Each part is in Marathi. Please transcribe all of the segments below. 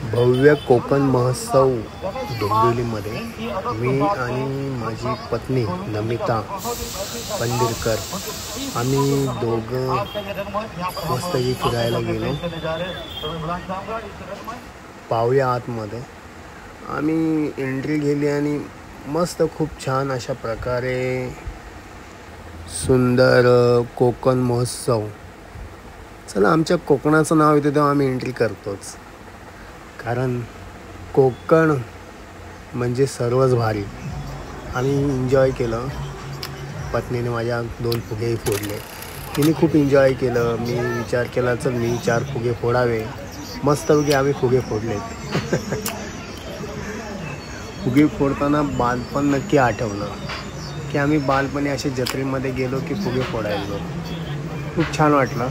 भव्य कोकण महोत्सव डोंबिवलीमध्ये मी आणि माझी पत्नी नमिता पंढरकर आम्ही दोघं मस्तपैकी फिरायला गेलो। पावया आतमध्ये आम्ही एंट्री केली आणि मस्त खूप छान अशा प्रकारे सुंदर कोकण महोत्सव। चला आमच्या कोकणाचं नाव येतं तेव्हा आम्ही एंट्री करतोच, कारण कोकण म्हणजे सर्वच भारी। आम्ही एन्जॉय केलं। पत्नीने माझ्या 2 फुगे फोडले, तिने खूप एन्जॉय केलं। मी विचार केला चल मी 4 फुगे फोडावे, मस्तपैकी आम्ही फुगे फोडलेत। फुगे फोडताना बालपण नक्की आठवलं की आम्ही बालपणी असे जत्रेमध्ये गेलो की फुगे फोडायचो, खूप छान वाटलं।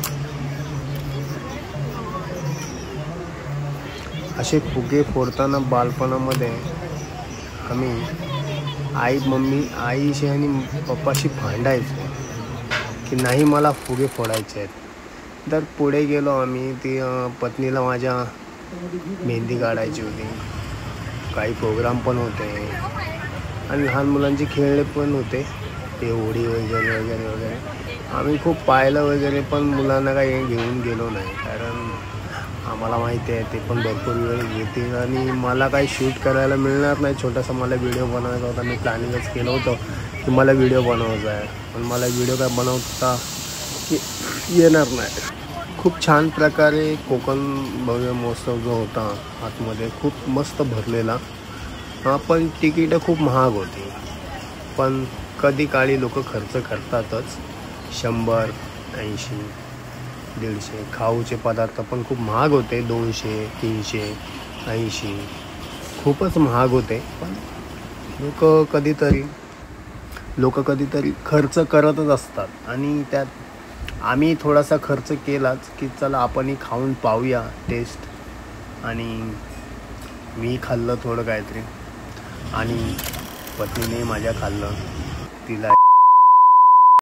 असे फुगे फोडताना बालपणामध्ये आम्ही आईशी आणि पप्पाशी भांडायचो की नाही मला फुगे फोडायचे आहेत। तर पुढे गेलो आम्ही, ती पत्नीला माझ्या मेहंदी काढायची होती, काही प्रोग्राम पण होते आणि लहान मुलांचे खेळ पण होते, ते होडी वगैरे वगैरे वगैरे। आम्ही खूप पाहिलं वगैरे, पण मुलांना काही घेऊन गेलो नाही, कारण आम्हाला माहिती आहे ते पण भरपूर वेळ घेतील आणि मला काही शूट करायला मिळणार नाही। छोटासा मला व्हिडिओ बनवायचा होता, मी प्लॅनिंगच केलं होतं की मला व्हिडिओ बनवायचा आहे, पण मला व्हिडिओ काय बनवता येणार नाही। खूप छान प्रकारे कोकण भव्य महोत्सव जो होता आतमध्ये खूप मस्त भरलेला। पण तिकीटं खूप महाग होती, पण कधी काळी लोक खर्च करतातच। 100, 80, 150 खाऊचे पदार्थ पण खूप महाग होते, 200, 300, 80 खूपच महाग होते। पण लोक कधीतरी खर्च करतच असतात आणि त्यात आम्ही थोडासा खर्च केलाच की चला आपणही खाऊन पाहूया टेस्ट। आणि मी खाल्लं थोडं काहीतरी आणि पत्नीने माझ्या खाल्लं, तिला